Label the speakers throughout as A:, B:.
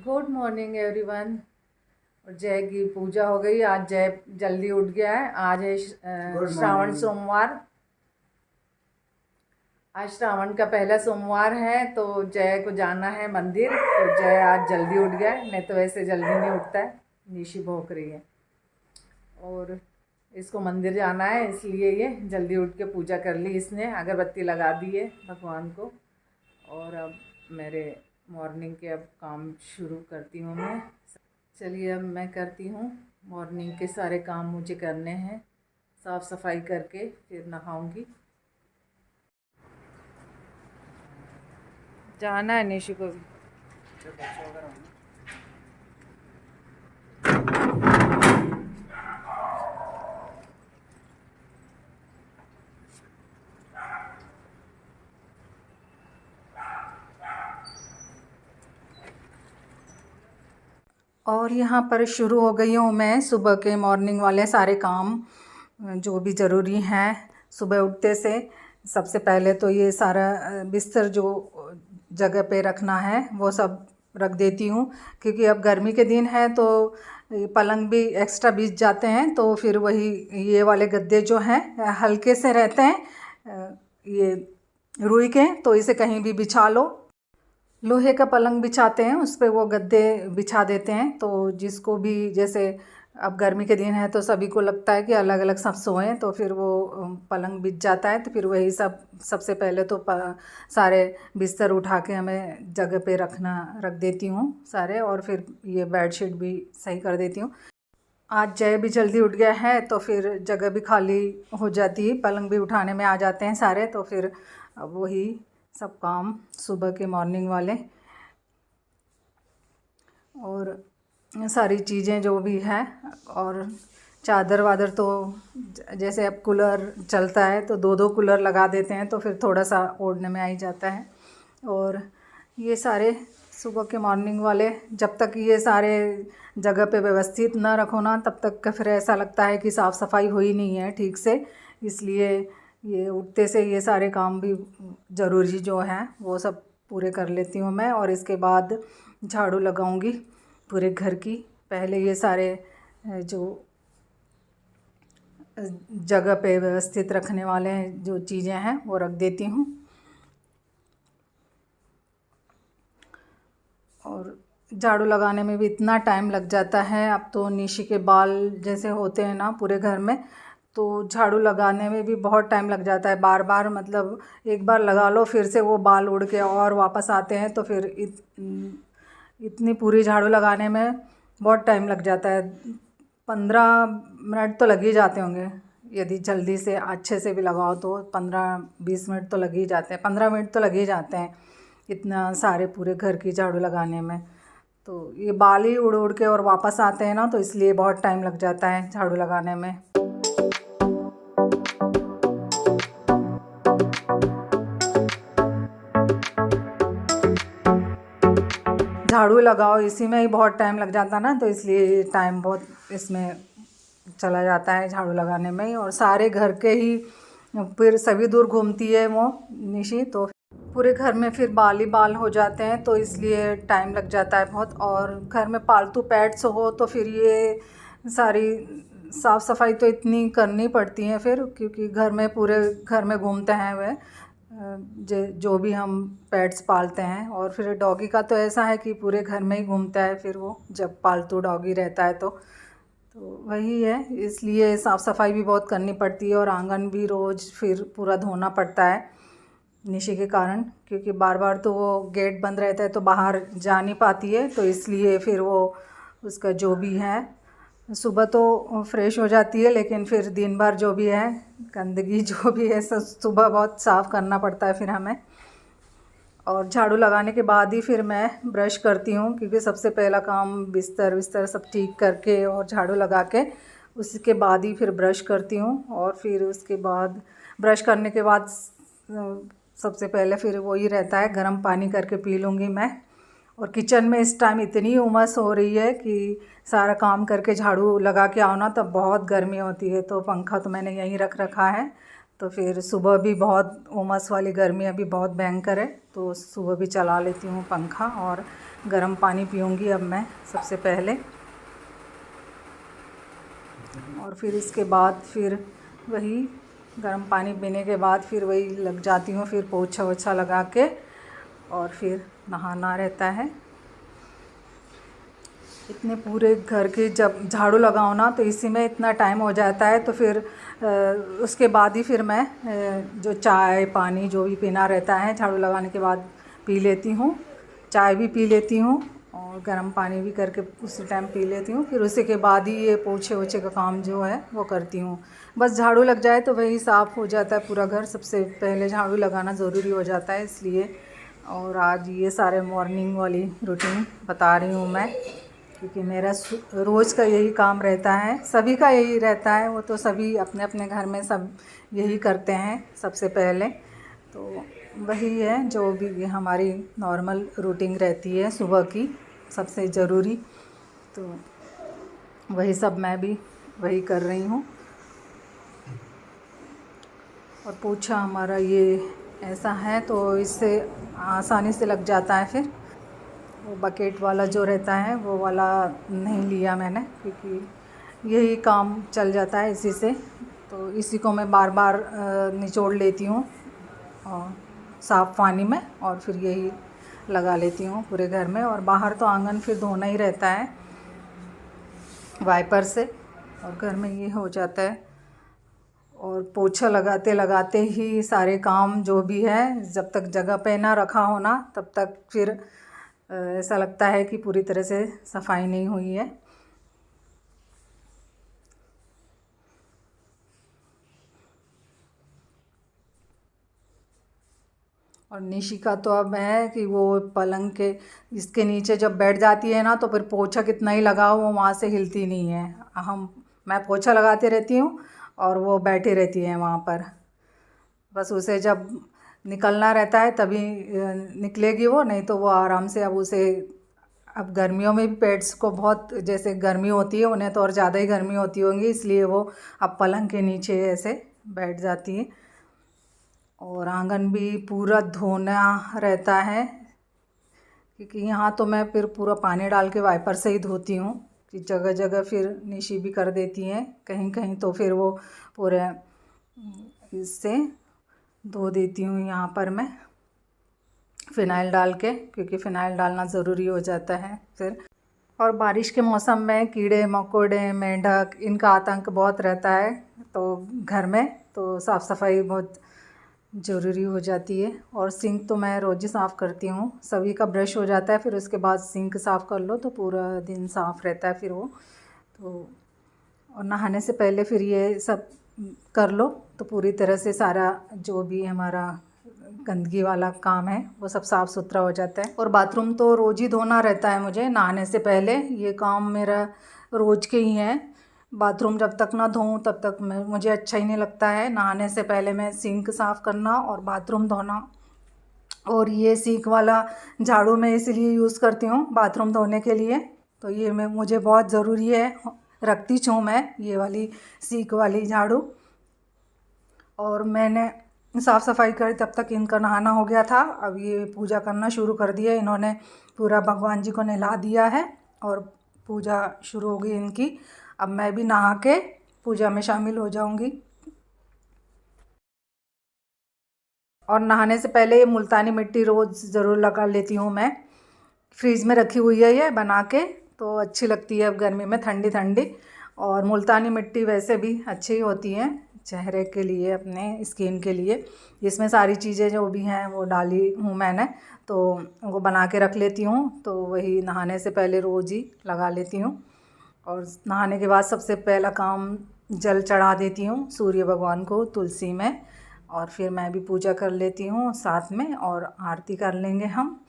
A: Good morning everyone. और जय की पूजा हो गई। आज जय जल्दी उठ गया है। आज है श्रावण सोमवार। आज श्रावण का पहला सोमवार है तो जय को जाना है मंदिर। तो जय आज जल्दी उठ गया है, नहीं तो वैसे जल्दी नहीं उठता है। निशी भौंक रही है और इसको मंदिर जाना है, इसलिए ये जल्दी उठ के पूजा कर ली। इसने अगरबत्ती लगा दी है भगवान को। और अब मेरे मॉर्निंग के अब काम शुरू करती हूँ मैं। चलिए अब मैं करती हूँ। मॉर्निंग के सारे काम मुझे करने हैं, साफ़ सफाई करके फिर नहाऊंगी। जाना है निशु को भी। और यहाँ पर शुरू हो गई हूँ मैं सुबह के मॉर्निंग वाले सारे काम जो भी ज़रूरी हैं। सुबह उठते से सबसे पहले तो ये सारा बिस्तर जो जगह पे रखना है वो सब रख देती हूँ, क्योंकि अब गर्मी के दिन है तो पलंग भी एक्स्ट्रा बिछ जाते हैं। तो फिर वही ये वाले गद्दे जो हैं हल्के से रहते हैं, ये रुई के, तो इसे कहीं भी बिछा लो। लोहे का पलंग बिछाते हैं उस पर वो गद्दे बिछा देते हैं। तो जिसको भी, जैसे अब गर्मी के दिन है तो सभी को लगता है कि अलग अलग सब सोएं, तो फिर वो पलंग बिछ जाता है। तो फिर वही सबसे पहले तो सारे बिस्तर उठा के हमें जगह पे रख देती हूँ सारे। और फिर ये बेडशीट भी सही कर देती हूँ। आज जय भी जल्दी उठ गया है तो फिर जगह भी खाली हो जाती है, पलंग भी उठाने में आ जाते हैं सारे। तो फिर अब वही सब काम सुबह के मॉर्निंग वाले और सारी चीज़ें जो भी है। और चादर वादर तो जैसे अब कूलर चलता है तो दो कूलर लगा देते हैं, तो फिर थोड़ा सा ओढ़ने में आ ही जाता है। और ये सारे सुबह के मॉर्निंग वाले जब तक ये सारे जगह पे व्यवस्थित ना रखो ना, तब तक का फिर ऐसा लगता है कि साफ़ सफाई हुई नहीं है ठीक से। इसलिए ये उठते से ये सारे काम भी ज़रूरी जो हैं वो सब पूरे कर लेती हूँ मैं। और इसके बाद झाड़ू लगाऊंगी पूरे घर की। पहले ये सारे जो जगह पे व्यवस्थित रखने वाले जो चीज़ें हैं वो रख देती हूँ। और झाड़ू लगाने में भी इतना टाइम लग जाता है। अब तो निशी के बाल जैसे होते हैं ना पूरे घर में, तो झाड़ू लगाने में भी बहुत टाइम लग जाता है। बार बार, मतलब एक बार लगा लो फिर से वो बाल उड़ के और वापस आते हैं, तो फिर इतनी पूरी झाड़ू लगाने में बहुत टाइम लग जाता है। 15 मिनट तो लग ही जाते होंगे, यदि जल्दी से अच्छे से भी लगाओ तो 15-20 मिनट तो लग ही जाते हैं। 15 मिनट तो लग ही जाते हैं इतना सारे पूरे घर की झाड़ू लगाने में। तो ये बाल ही उड़ उड़ के और वापस आते हैं ना, तो इसलिए बहुत टाइम लग जाता है झाड़ू लगाने में। झाड़ू लगाओ इसी में ही बहुत टाइम लग जाता ना, तो इसलिए टाइम बहुत इसमें चला जाता है झाड़ू लगाने में ही। और सारे घर के ही फिर सभी दूर घूमती है वो निशी, तो पूरे घर में फिर बाल ही बाल हो जाते हैं, तो इसलिए टाइम लग जाता है बहुत। और घर में पालतू पेट्स हो तो फिर ये सारी साफ़ सफाई तो इतनी करनी पड़ती है फिर, क्योंकि घर में पूरे घर में घूमते हैं वे जो भी हम पेट्स पालते हैं। और फिर डॉगी का तो ऐसा है कि पूरे घर में ही घूमता है फिर वो, जब पालतू डॉगी रहता है तो वही है। इसलिए साफ़ सफाई भी बहुत करनी पड़ती है। और आंगन भी रोज़ फिर पूरा धोना पड़ता है निशी के कारण, क्योंकि बार बार तो वो गेट बंद रहता है तो बाहर जा नहीं पाती है। तो इसलिए फिर वो उसका जो भी है, सुबह तो फ्रेश हो जाती है, लेकिन फिर दिन भर जो भी है गंदगी जो भी है सब सुबह बहुत साफ़ करना पड़ता है फिर हमें। और झाड़ू लगाने के बाद ही फिर मैं ब्रश करती हूँ, क्योंकि सबसे पहला काम बिस्तर सब ठीक करके और झाड़ू लगा के उसके बाद ही फिर ब्रश करती हूँ। और फिर उसके बाद ब्रश करने के बाद सबसे पहले फिर वही रहता है, गर्म पानी करके पी लूँगी मैं। और किचन में इस टाइम इतनी उमस हो रही है कि सारा काम करके झाड़ू लगा के आओ ना तब बहुत गर्मी होती है। तो पंखा तो मैंने यहीं रखा है, तो फिर सुबह भी बहुत उमस वाली गर्मी अभी बहुत भयंकर है, तो सुबह भी चला लेती हूँ पंखा और गर्म पानी पीऊँगी अब मैं सबसे पहले। और फिर इसके बाद फिर वही गर्म पानी पीने के बाद फिर वही लग जाती हूँ, फिर पोछा वोछा लगा के और फिर नहाना रहता है। इतने पूरे घर के जब झाड़ू लगाओ ना तो इसी में इतना टाइम हो जाता है। तो फिर उसके बाद ही फिर मैं जो चाय पानी जो भी पीना रहता है झाड़ू लगाने के बाद पी लेती हूँ। चाय भी पी लेती हूँ और गर्म पानी भी करके उसी टाइम पी लेती हूँ। फिर उसी के बाद ही ये पोछे वोछे का काम जो है वो करती हूँ। बस झाड़ू लग जाए तो वही साफ़ हो जाता है पूरा घर। सबसे पहले झाड़ू लगाना ज़रूरी हो जाता है इसलिए। और आज ये सारे मॉर्निंग वाली रूटीन बता रही हूँ मैं, क्योंकि मेरा रोज़ का यही काम रहता है, सभी का यही रहता है। वो तो सभी अपने अपने घर में सब यही करते हैं सबसे पहले। तो वही है जो भी हमारी नॉर्मल रूटीन रहती है सुबह की सबसे ज़रूरी। तो वही सब मैं भी वही कर रही हूँ। और पोछा हमारा ये ऐसा है तो इससे आसानी से लग जाता है। फिर वो बकेट वाला जो रहता है वो वाला नहीं लिया मैंने, क्योंकि यही काम चल जाता है इसी से। तो इसी को मैं बार बार निचोड़ लेती हूँ और साफ़ पानी में, और फिर यही लगा लेती हूँ पूरे घर में। और बाहर तो आंगन फिर धोना ही रहता है वाइपर से, और घर में ये हो जाता है। और पोछा लगाते लगाते ही सारे काम जो भी है, जब तक जगह पे ना रखा हो ना तब तक फिर ऐसा लगता है कि पूरी तरह से सफाई नहीं हुई है। और निशी का तो अब है कि वो पलंग के इसके नीचे जब बैठ जाती है ना तो फिर पोछा कितना ही लगाओ वो वहाँ से हिलती नहीं है। मैं पोछा लगाती रहती हूँ और वो बैठी रहती है वहाँ पर। बस उसे जब निकलना रहता है तभी निकलेगी वो, नहीं तो वो आराम से अब गर्मियों में भी पेट्स को बहुत जैसे गर्मी होती है, उन्हें तो और ज़्यादा ही गर्मी होती होंगी, इसलिए वो अब पलंग के नीचे ऐसे बैठ जाती है। और आंगन भी पूरा धोना रहता है, क्योंकि यहाँ तो मैं फिर पूरा पानी डाल के वाइपर से ही धोती हूँ कि जगह जगह फिर निशी भी कर देती हैं कहीं कहीं, तो फिर वो पूरे इससे धो देती हूँ यहाँ पर मैं फ़िनाइल डाल के, क्योंकि फ़िनाइल डालना ज़रूरी हो जाता है फिर। और बारिश के मौसम में कीड़े मकोड़े मेंढक इनका आतंक बहुत रहता है, तो घर में तो साफ़ सफाई बहुत ज़रूरी हो जाती है। और सिंक तो मैं रोज़ ही साफ़ करती हूँ। सभी का ब्रश हो जाता है, फिर उसके बाद सिंक साफ़ कर लो तो पूरा दिन साफ़ रहता है फिर वो तो। और नहाने से पहले फिर ये सब कर लो तो पूरी तरह से सारा जो भी हमारा गंदगी वाला काम है वो सब साफ़ सुथरा हो जाता है। और बाथरूम तो रोज़ ही धोना रहता है मुझे नहाने से पहले, ये काम मेरा रोज़ के ही है। बाथरूम जब तक ना धोऊं तब तक मुझे अच्छा ही नहीं लगता है। नहाने से पहले मैं सिंक साफ़ करना और बाथरूम धोना। और ये सिंक वाला झाड़ू मैं इसलिए यूज़ करती हूँ बाथरूम धोने के लिए, तो ये मुझे बहुत ज़रूरी है, रखती हूँ मैं ये वाली सीक वाली झाड़ू। और मैंने साफ़ सफाई करी तब तक इनका नहाना हो गया था। अब ये पूजा करना शुरू कर दिया इन्होंने, पूरा भगवान जी को नहला दिया है और पूजा शुरू हो गई इनकी। अब मैं भी नहा के पूजा में शामिल हो जाऊंगी। और नहाने से पहले ये मुल्तानी मिट्टी रोज़ ज़रूर लगा लेती हूँ मैं। फ्रीज़ में रखी हुई है ये बना के, तो अच्छी लगती है अब गर्मी में ठंडी ठंडी। और मुल्तानी मिट्टी वैसे भी अच्छी होती है चेहरे के लिए, अपने स्किन के लिए। इसमें सारी चीज़ें जो भी हैं वो डाली हूँ मैंने, तो वो बना के रख लेती हूँ। तो वही नहाने से पहले रोज़ ही लगा लेती हूँ। और नहाने के बाद सबसे पहला काम जल चढ़ा देती हूँ सूर्य भगवान को तुलसी में, और फिर मैं भी पूजा कर लेती हूँ साथ में, और आरती कर लेंगे हम।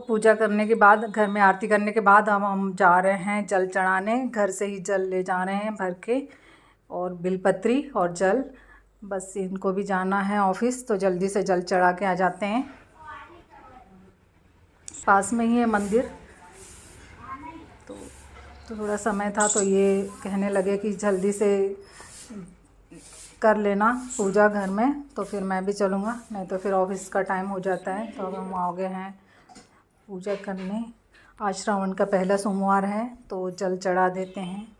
A: पूजा करने के बाद, घर में आरती करने के बाद हम जा रहे हैं जल चढ़ाने। घर से ही जल ले जा रहे हैं भर के, और बिलपत्री और जल। बस इनको भी जाना है ऑफिस, तो जल्दी से जल चढ़ा के आ जाते हैं। पास में ही है मंदिर, तो थोड़ा समय था तो ये कहने लगे कि जल्दी से कर लेना पूजा घर में, तो फिर मैं भी चलूँगा, नहीं तो फिर ऑफिस का टाइम हो जाता है। तो अब हम आ गए हैं पूजा करने। आज श्रावण का पहला सोमवार है, तो जल चढ़ा देते हैं।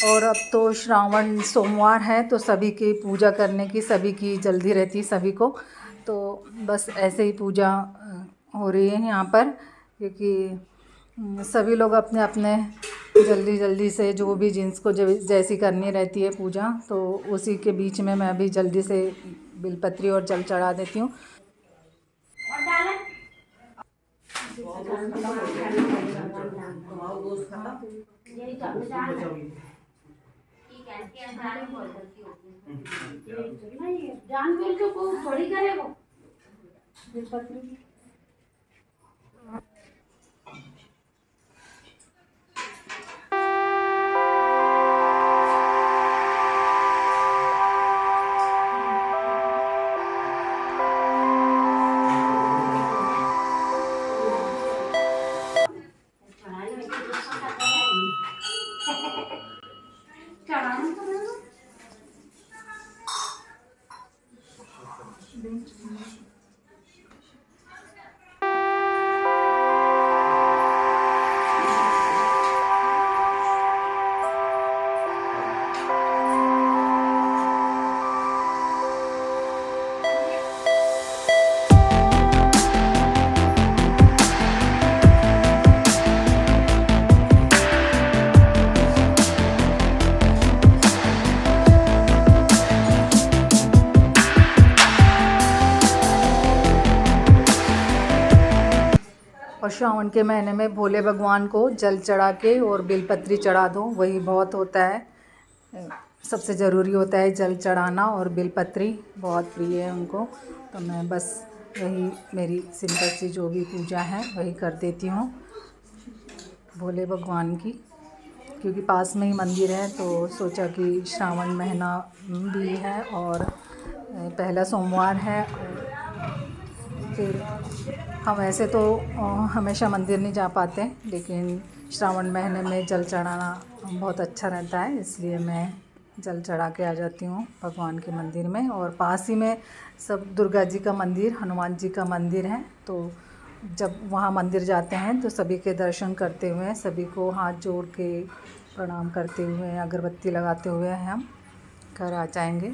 A: और अब तो श्रावण सोमवार है, तो सभी की पूजा करने की, सभी की जल्दी रहती सभी को। तो बस ऐसे ही पूजा हो रही है यहाँ पर, क्योंकि सभी लोग अपने अपने जल्दी जल्दी से, जो भी जिनको जैसी करनी रहती है पूजा, तो उसी के बीच में मैं भी जल्दी से बिलपत्री और जल चढ़ा देती हूँ।
B: जानबूझ के को थोड़ी करेगा।
A: और श्रावण के महीने में भोले भगवान को जल चढ़ा के और बेलपत्री चढ़ा दो, वही बहुत होता है। सबसे ज़रूरी होता है जल चढ़ाना, और बेलपत्री बहुत प्रिय है उनको। तो मैं बस वही, मेरी सिंपल सी जो भी पूजा है वही कर देती हूँ भोले भगवान की, क्योंकि पास में ही मंदिर है। तो सोचा कि श्रावण महीना भी है और पहला सोमवार है। फिर हम ऐसे तो हमेशा मंदिर नहीं जा पाते, लेकिन श्रावण महीने में जल चढ़ाना बहुत अच्छा रहता है, इसलिए मैं जल चढ़ा के आ जाती हूँ भगवान के मंदिर में। और पास ही में सब दुर्गा जी का मंदिर, हनुमान जी का मंदिर है। तो जब वहाँ मंदिर जाते हैं तो सभी के दर्शन करते हुए, सभी को हाथ जोड़ के प्रणाम करते हुए, अगरबत्ती लगाते हुए हम घर आ जाएंगे।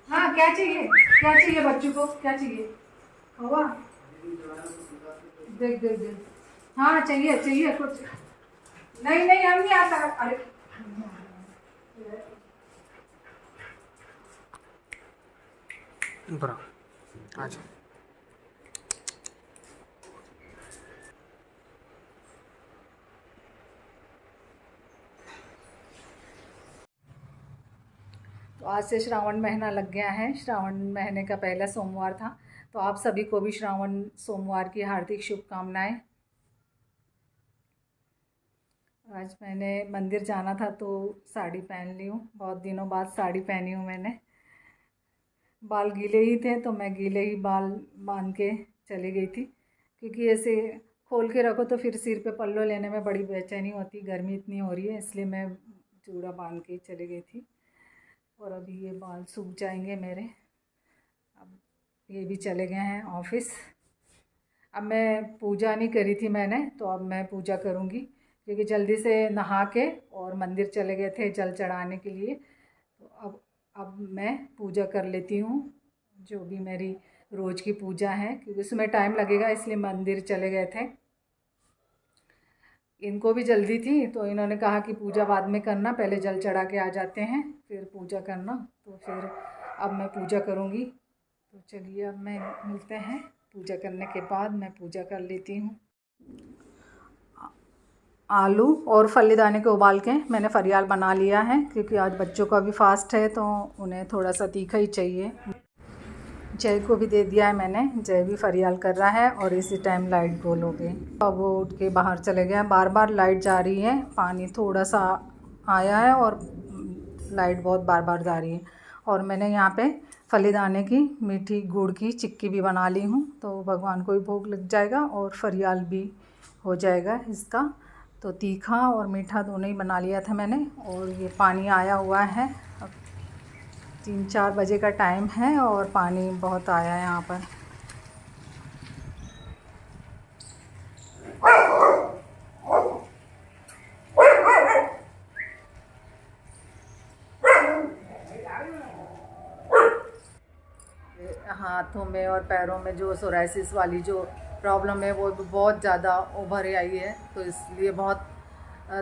A: हाँ, क्या चाहिए, क्या चाहिए बच्चों को, क्या चाहिए? हुआ देख देख देख। हाँ चाहिए चाहिए कुछ। नहीं नहीं, हम नहीं आता। अरे
C: बरा अच्छा
A: तो आज से श्रावण महीना लग गया है। श्रावण महीने का पहला सोमवार था, तो आप सभी को भी श्रावण सोमवार की हार्दिक शुभकामनाएं। आज मैंने मंदिर जाना था तो साड़ी पहन ली हूँ, बहुत दिनों बाद साड़ी पहनी हूँ मैंने। बाल गीले ही थे तो मैं गीले ही बाल बांध के चली गई थी, क्योंकि ऐसे खोल के रखो तो फिर सिर पे पल्लो लेने में बड़ी बेचैनी होती, गर्मी इतनी हो रही है, इसलिए मैं चूड़ा बांध के चली गई थी। और अभी ये बाल सूख जाएंगे मेरे। अब ये भी चले गए हैं ऑफिस। अब मैं पूजा नहीं करी थी मैंने, तो अब मैं पूजा करूँगी, क्योंकि जल्दी से नहा के और मंदिर चले गए थे जल चढ़ाने के लिए। तो अब मैं पूजा कर लेती हूँ, जो भी मेरी रोज़ की पूजा है, क्योंकि उसमें टाइम लगेगा, इसलिए मंदिर चले गए थे। इनको भी जल्दी थी तो इन्होंने कहा कि पूजा बाद में करना, पहले जल चढ़ा के आ जाते हैं फिर पूजा करना। तो फिर अब मैं पूजा करूँगी। तो चलिए अब मैं मिलते हैं, पूजा करने के बाद मैं पूजा कर लेती हूँ। आलू और फलीदाने को उबाल के मैंने फरियाल बना लिया है, क्योंकि आज बच्चों का भी फास्ट है तो उन्हें थोड़ा सा तीखा ही चाहिए। जय को भी दे दिया है मैंने, जय भी फरियाल कर रहा है। और इसी टाइम लाइट गोल हो गई, अब वो उठ के बाहर चले गए हैं। बार बार लाइट जा रही है, पानी थोड़ा सा आया है और लाइट बहुत बार बार जा रही है। और मैंने यहाँ पे फलीदाने की मीठी गुड़ की चिक्की भी बना ली हूँ, तो भगवान को भी भोग लग जाएगा और फरियाल भी हो जाएगा इसका। तो तीखा और मीठा दोनों ही बना लिया था मैंने। और ये पानी आया हुआ है, अब 3-4 बजे का टाइम है और पानी बहुत आया है यहाँ पर। हाथों में और पैरों में जो सोराइसिस वाली जो प्रॉब्लम है वो बहुत ज़्यादा उभर आई है, तो इसलिए बहुत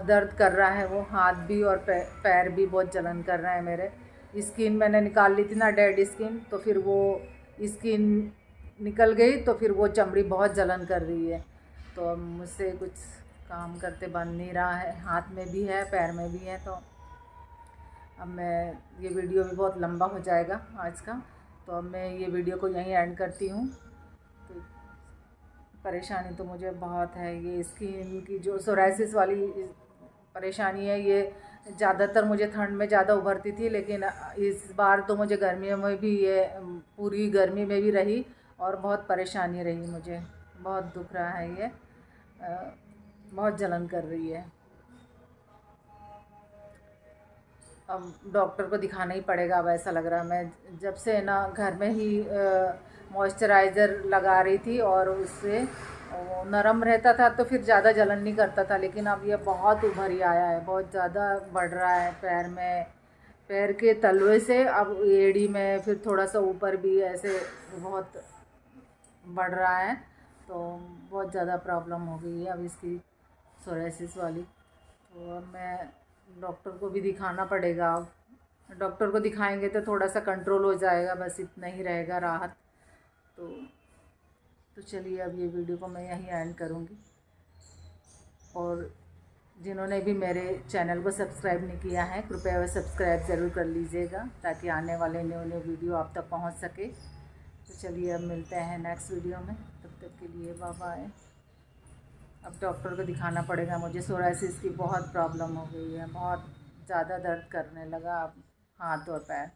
A: दर्द कर रहा है वो, हाथ भी और पैर भी बहुत जलन कर रहा है मेरे। स्किन मैंने निकाल ली थी ना, डेड स्किन, तो फिर वो स्किन निकल गई तो फिर वो चमड़ी बहुत जलन कर रही है। तो अब मुझसे कुछ काम करते बन नहीं रहा है, हाथ में भी है पैर में भी है। तो अब मैं, ये वीडियो भी बहुत लंबा हो जाएगा आज का, तो अब मैं ये वीडियो को यहीं एंड करती हूँ। तो परेशानी तो मुझे बहुत है, ये स्किन की जो सोराइसिस वाली परेशानी है, ये ज़्यादातर मुझे ठंड में ज़्यादा उभरती थी, लेकिन इस बार तो मुझे गर्मियों में भी ये पूरी गर्मी में भी रही और बहुत परेशानी रही मुझे, बहुत दुख रहा है ये, बहुत जलन कर रही है। अब डॉक्टर को दिखाना ही पड़ेगा, अब ऐसा लग रहा है। मैं जब से ना घर में ही मॉइस्चराइज़र लगा रही थी और उससे नरम रहता था तो फिर ज़्यादा जलन नहीं करता था, लेकिन अब ये बहुत उभर ही आया है, बहुत ज़्यादा बढ़ रहा है पैर में, पैर के तलवे से अब एड़ी में, फिर थोड़ा सा ऊपर भी ऐसे बहुत बढ़ रहा है। तो बहुत ज़्यादा प्रॉब्लम हो गई है अब इसकी सोराइसिस वाली। तो अब मैं डॉक्टर को भी दिखाना पड़ेगा। अब डॉक्टर को दिखाएंगे तो थोड़ा सा कंट्रोल हो जाएगा, बस इतना ही रहेगा राहत। तो चलिए अब ये वीडियो को मैं यहीं एंड करूँगी। और जिन्होंने भी मेरे चैनल को सब्सक्राइब नहीं किया है, कृपया वह सब्सक्राइब ज़रूर कर लीजिएगा, ताकि आने वाले न्यू वीडियो आप तक पहुंच सके। तो चलिए अब मिलते हैं नेक्स्ट वीडियो में, तब तक के लिए बाय बाय। अब डॉक्टर को दिखाना पड़ेगा, मुझे सोराइसिस की बहुत प्रॉब्लम हो गई है, बहुत ज़्यादा दर्द करने लगा अब हाथ और पैर।